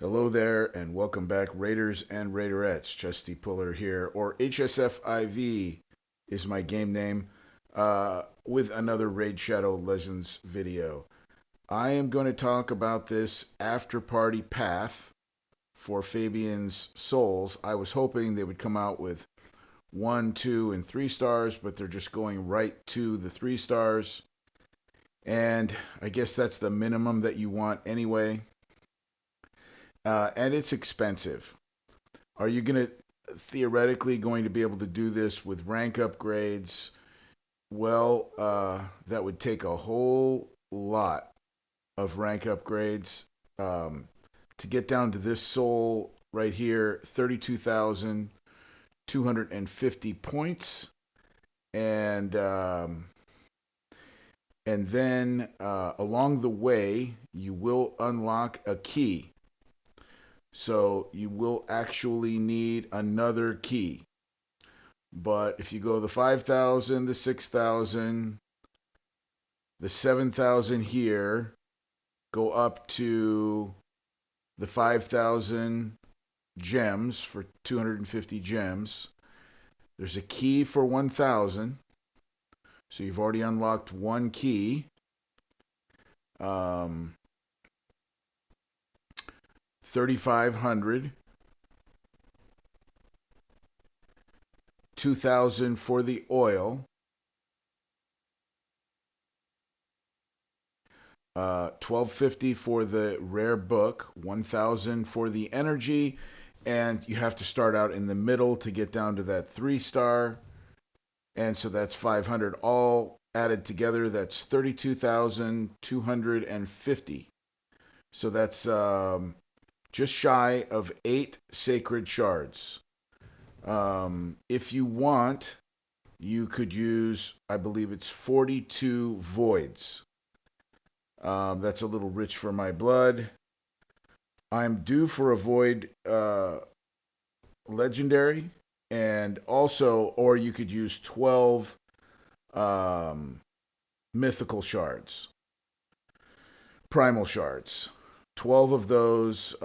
Hello there, and welcome back, Raiders and Raiderettes. Chesty Puller here, or HSFIV is my game name, with another Raid Shadow Legends video. I am going to talk about this Afterparty path for Fabian's Souls. I was hoping they would come out with 1, 2, and 3 stars, but they're just going right to the 3 stars. And I guess that's the minimum that you want anyway. And it's expensive. Are you going to theoretically going to be able to do this with rank upgrades? Well, that would take a whole lot of rank upgrades to get down to this soul right here, 32,250 points, and then along the way you will unlock a key. So you will actually need another key. But if you go the 5,000, the 6,000, the 7,000 here, go up to the 5,000 gems for 250 gems. There's a key for 1,000. So you've already unlocked one key. Um, 3,500. 2,000 for the oil. 1250 for the rare book, 1000 for the energy, and you have to start out in the middle to get down to that 3 star, and so that's 500 all added together. That's 32,250. So that's just shy of 8 sacred shards. If you want, you could use, I believe it's 42 voids. That's a little rich for my blood. I'm due for a void legendary, and also, or you could use 12 um, mythical shards, primal shards. 12 of those,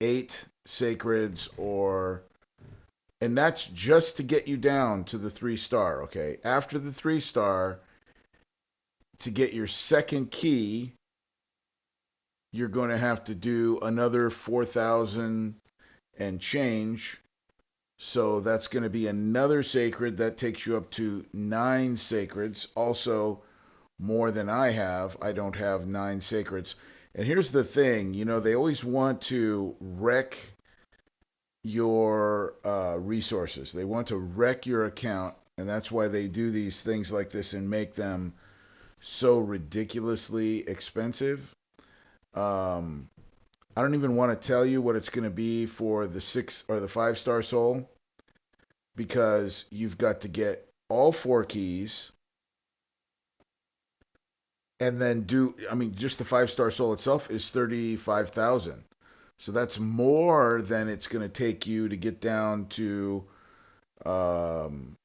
8 sacreds, and that's just to get you down to the 3 star, okay? After the 3 star, to get your second key, you're going to have to do another 4,000 and change. So that's going to be another sacred. That takes you up to 9 sacreds. Also, more than I have. I don't have 9 sacreds. And here's the thing, they always want to wreck your resources. They want to wreck your account, and that's why they do these things like this and make them so ridiculously expensive. Um, I don't even want to tell you what it's going to be for the 6 or the 5 star soul, because you've got to get all 4 keys and then just the 5 star soul itself is 35,000. So that's more than it's going to take you to get down to um,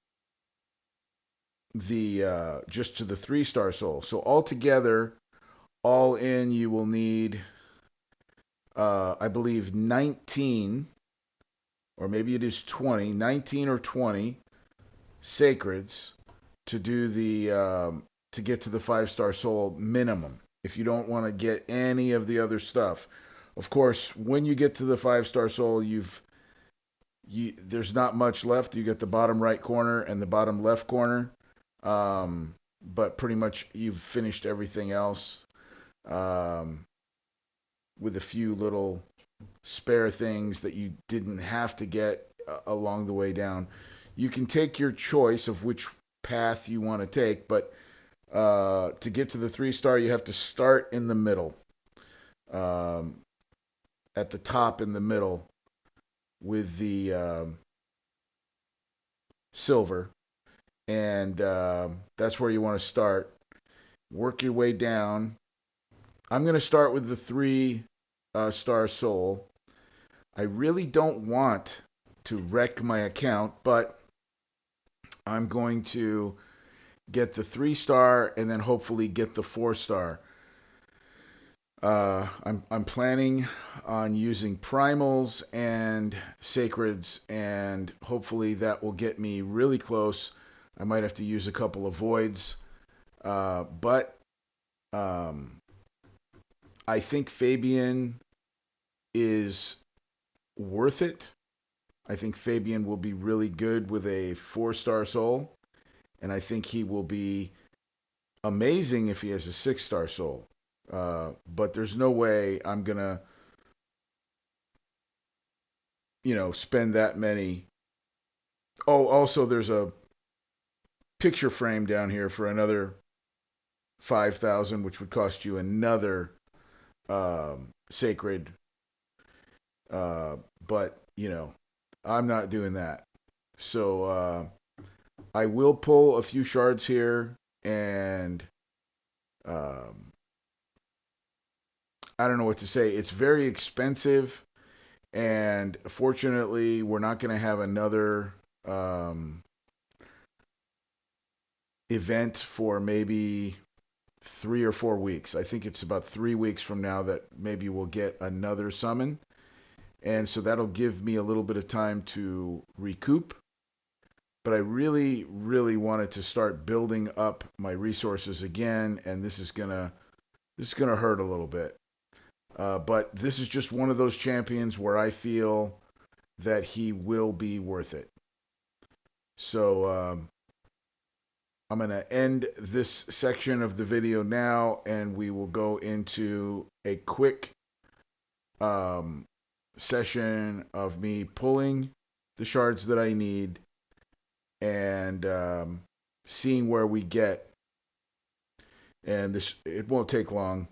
the just to the 3 star soul. So altogether, all in, you will need, I believe, 19, or maybe it is 20, 19 or 20 sacreds to do the to get to the 5 star soul minimum. If you don't want to get any of the other stuff, of course, when you get to the 5 star soul, there's not much left. You get the bottom right corner and the bottom left corner, but pretty much you've finished everything else, um, with a few little spare things that you didn't have to get along the way down. You can take your choice of which path you want to take, but to get to the 3 star, you have to start in the middle, um, at the top in the middle with the silver, and that's where you want to start. Work your way down. I'm going to start with the 3 star soul. I really don't want to wreck my account, but I'm going to get the 3 star and then hopefully get the 4 star. I'm planning on using primals and sacreds, and hopefully that will get me really close. I might have to use a couple of voids, but um, I think Fabian is worth it. I think Fabian will be really good with a 4-star soul, and I think he will be amazing if he has a 6-star soul. But there's no way I'm gonna, spend that many. Oh, also there's a picture frame down here for another 5,000, which would cost you another sacred. But I'm not doing that. So I will pull a few shards here, and um, I don't know what to say. It's very expensive, and fortunately, we're not going to have another um, event for maybe 3 or 4 weeks. I think it's about 3 weeks from now that maybe we'll get another summon. And so that'll give me a little bit of time to recoup. But I really, really wanted to start building up my resources again, and this is gonna hurt a little bit. But this is just one of those champions where I feel that he will be worth it. So I'm going to end this section of the video now, and we will go into a quick um, session of me pulling the shards that I need and seeing where we get. And it won't take long.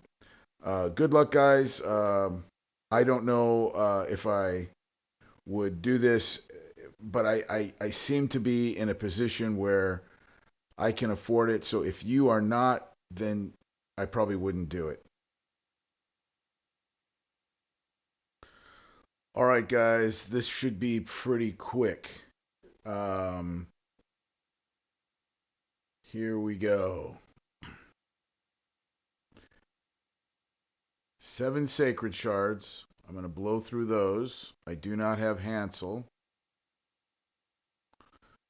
Good luck, guys. I don't know if I would do this, but I seem to be in a position where I can afford it. So if you are not, then I probably wouldn't do it. All right, guys, this should be pretty quick. Um, Here we go. 7 sacred shards. I'm going to blow through those. I do not have Hansel,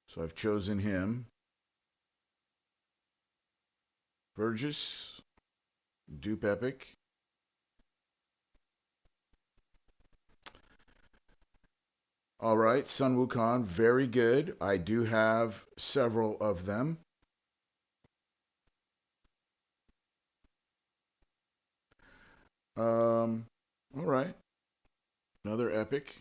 so I've chosen him. Burgess, Dupe Epic. All right, Sun Wukong, very good. I do have several of them. All right, another epic.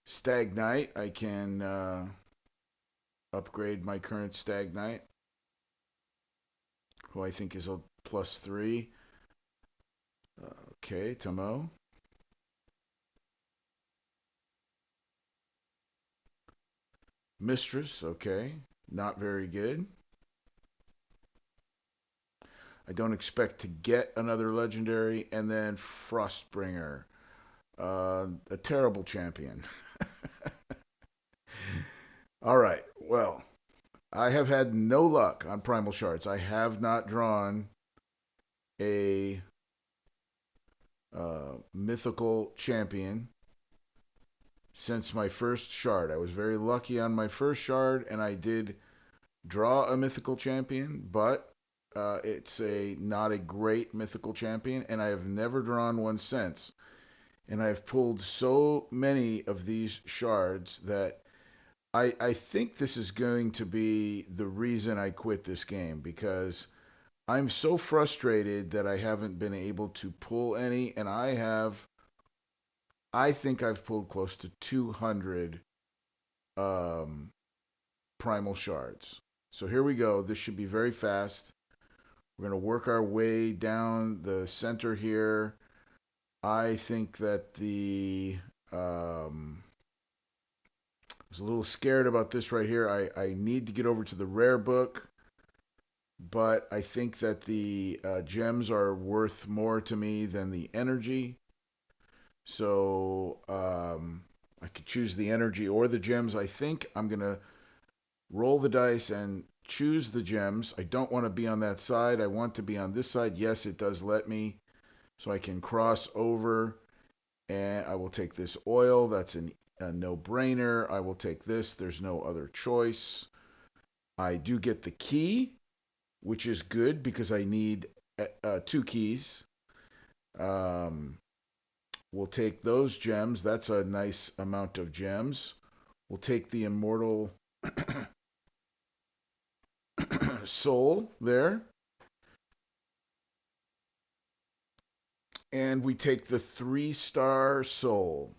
Stag Knight, I can upgrade my current Stag Knight, who I think is a +3. Okay, Tomo. Mistress, okay, not very good. I don't expect to get another legendary. And then Frostbringer, a terrible champion. All right, well, I have had no luck on Primal Shards. I have not drawn a mythical champion since my first shard. I was very lucky on my first shard, and I did draw a mythical champion, but it's not a great mythical champion, and I have never drawn one since. And I've pulled so many of these shards that I think this is going to be the reason I quit this game, because I'm so frustrated that I haven't been able to pull any, and I think I've pulled close to 200 um, primal shards. So here we go. This should be very fast. We're going to work our way down the center here. I think that I was a little scared about this right here. I need to get over to the rare book, but I think that the gems are worth more to me than the energy. So I could choose the energy or the gems. I think I'm going to roll the dice and choose the gems. I don't want to be on that side. I want to be on this side. Yes, it does let me. So I can cross over, and I will take this oil. That's a no-brainer. I will take this. There's no other choice. I do get the key, which is good because I need two keys. Um, we'll take those gems. That's a nice amount of gems. We'll take the immortal soul there. And we take the 3-star soul.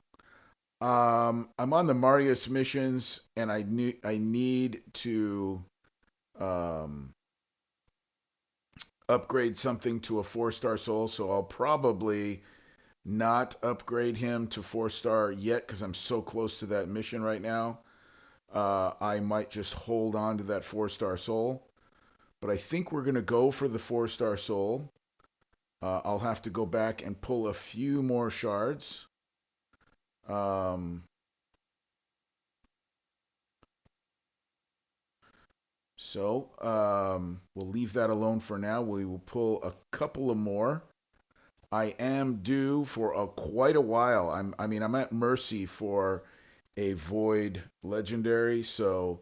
I'm on the Marius missions, and I need to um, upgrade something to a 4-star soul. So I'll probably not upgrade him to 4-star yet because I'm so close to that mission right now. I might just hold on to that 4-star soul. But I think we're going to go for the 4-star soul. I'll have to go back and pull a few more shards. Um, so we'll leave that alone for now. We will pull a couple of more. I am due for quite a while. I'm at Mercy for a Void Legendary, so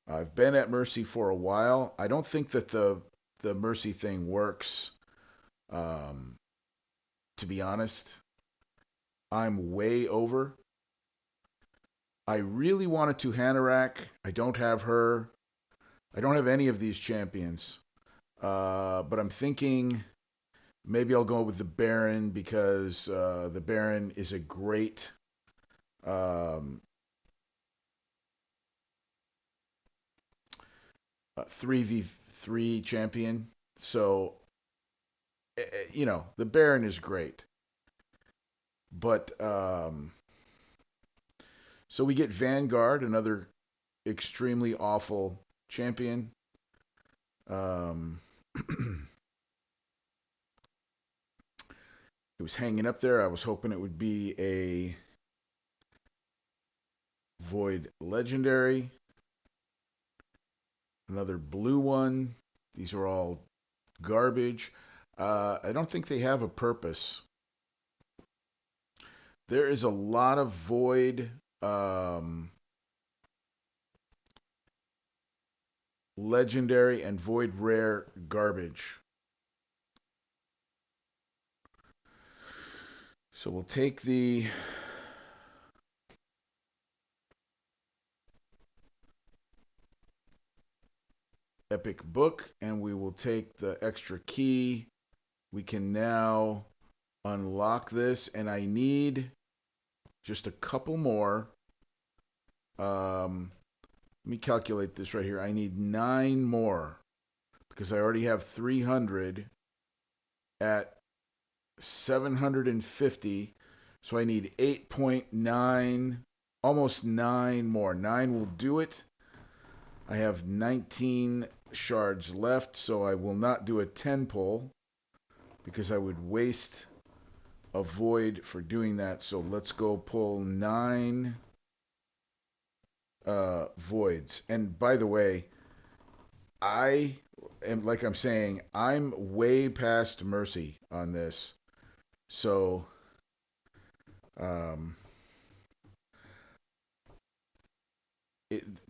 I've been at Mercy for a while. I don't think that the Mercy thing works. Um, to be honest, I'm way over. I really wanted to Hanorak. I don't have her. I don't have any of these champions. But I'm thinking maybe I'll go with the Baron because the Baron is a great um, 3v3 champion. So, the Baron is great. But so we get Vanguard, another extremely awful champion. Um, it was hanging up there. I was hoping it would be a Void Legendary. Another blue one. These are all garbage. I don't think they have a purpose. There is a lot of Void Legendary and Void Rare garbage. So we'll take the Epic Book and we will take the extra key. We can now unlock this, and I need just a couple more. Let me calculate this right here. I need 9 more because I already have 300 at 750. So I need 8.9, almost 9 more. 9 will do it. I have 19 shards left, so I will not do a 10 pull because I would waste a void for doing that. So let's go pull 9 voids. And by the way, I am, like I'm saying, I'm way past Mercy on this. So um,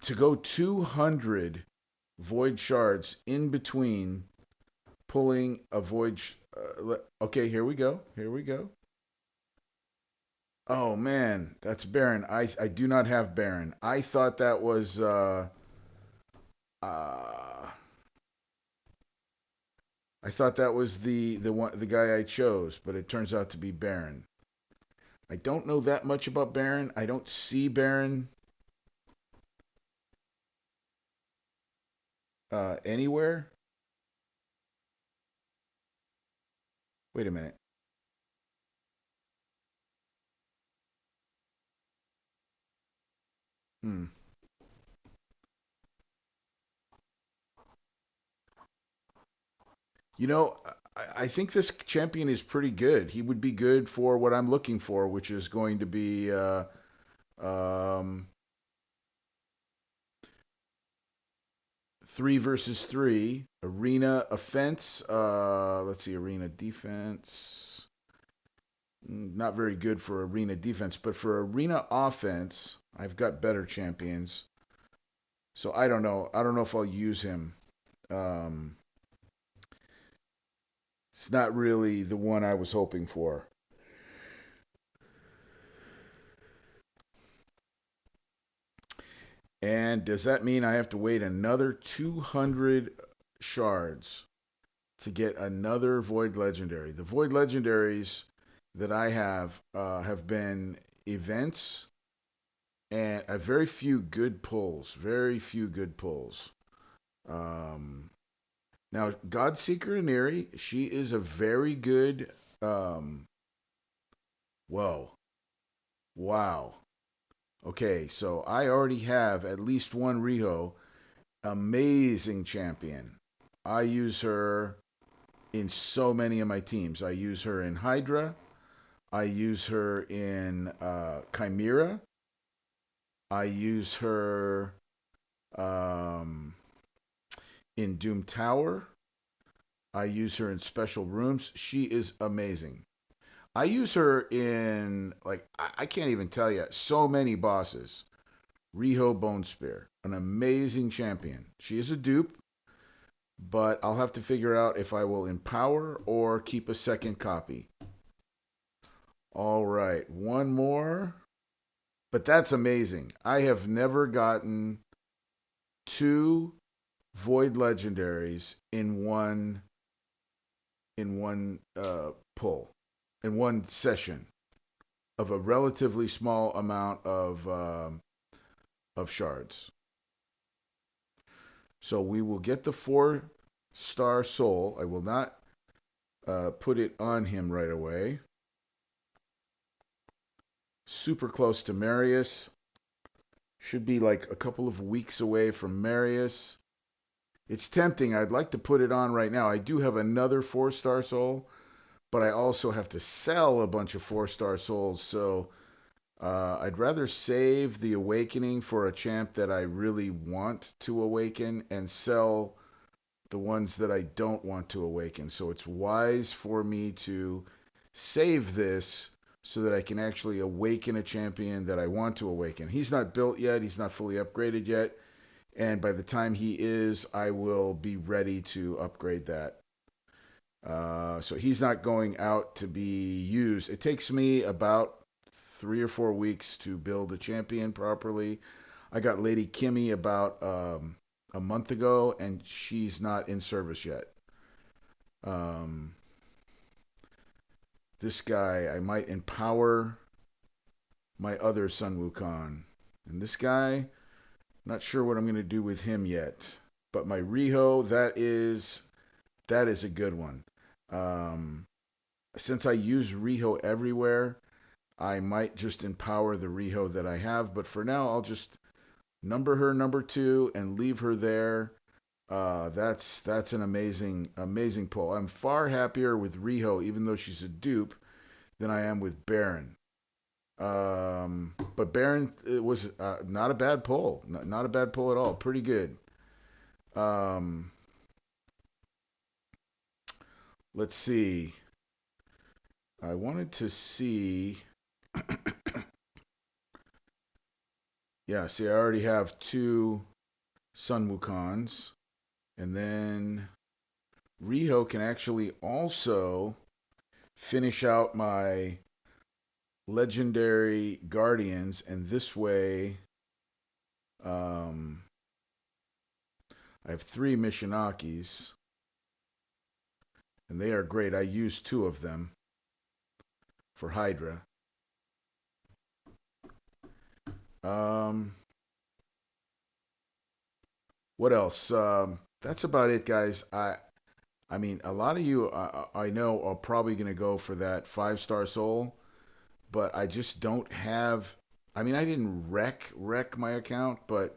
to go 200 void shards in between pulling a void. Okay, here we go. Here we go. Oh man, that's Baron. I do not have Baron. I thought that was uh I thought that was the guy I chose, but it turns out to be Baron. I don't know that much about Baron. I don't see Baron anywhere. Wait a minute. Hmm. You know, I think this champion is pretty good. He would be good for what I'm looking for, which is going to be um, 3 versus 3. Arena offense. Let's see, arena defense. Not very good for arena defense, but for arena offense, I've got better champions. So I don't know. I don't know if I'll use him. Um, it's not really the one I was hoping for. And does that mean I have to wait another 200 shards to get another Void Legendary? The Void Legendaries that I have been events and very few good pulls. Very few good pulls. Um, Now, Godseeker Iniri, she is a very good. Um, Whoa. Wow. Okay, so I already have at least one Riho. Amazing champion. I use her in so many of my teams. I use her in Hydra. I use her in Chimera. I use her um, in Doom Tower. I use her in special rooms. She is amazing. I use her in, like, I can't even tell you, so many bosses. Riho Bone Spear, an amazing champion. She is a dupe, but I'll have to figure out if I will empower or keep a second copy. All right, one more. But that's amazing. I have never gotten two Void Legendaries in one pull, in one session of a relatively small amount of shards. So we will get the 4-star soul. I will not put it on him right away. Super close to Marius. Should be like a couple of weeks away from Marius. It's tempting. I'd like to put it on right now. I do have another 4-star soul, but I also have to sell a bunch of 4-star souls. So I'd rather save the awakening for a champ that I really want to awaken and sell the ones that I don't want to awaken. So it's wise for me to save this so that I can actually awaken a champion that I want to awaken. He's not built yet. He's not fully upgraded yet. And by the time he is, I will be ready to upgrade that. So he's not going out to be used. It takes me about 3 or 4 weeks to build a champion properly. I got Lady Kimmy about a month ago, and she's not in service yet. Um, this guy, I might empower my other Sun Wukong. And this guy, not sure what I'm going to do with him yet. But my Riho, that is a good one. Um, since I use Riho everywhere, I might just empower the Riho that I have. But for now, I'll just number her number 2 and leave her there. That's an amazing pull. I'm far happier with Riho, even though she's a dupe, than I am with Baron. But Baron, it was not a bad pull. Not a bad pull at all. Pretty good. Um, let's see. I wanted to see. Yeah, see, I already have 2 Sun Wukongs. And then Riho can actually also finish out my legendary guardians, and this way um, I have 3 Mishinakis, and they are great. I use 2 of them for Hydra. Um, what else? That's about it, guys. I mean, a lot of you I know are probably going to go for that 5-star soul, but I just don't have. I mean, I didn't wreck my account, but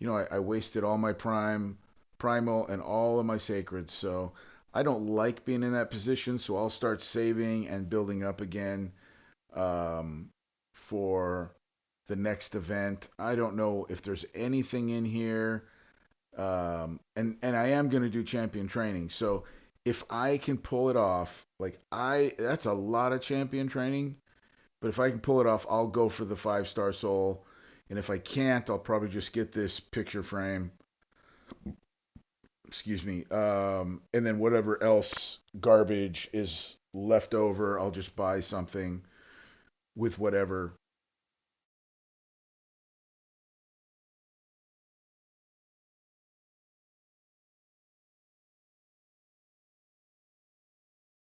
I wasted all my primal and all of my sacreds. So I don't like being in that position. So I'll start saving and building up again for the next event. I don't know if there's anything in here And I am going to do champion training. So if I can pull it off, like that's a lot of champion training. But if I can pull it off, I'll go for the 5-star soul. And if I can't, I'll probably just get this picture frame. Excuse me. And then whatever else garbage is left over, I'll just buy something with whatever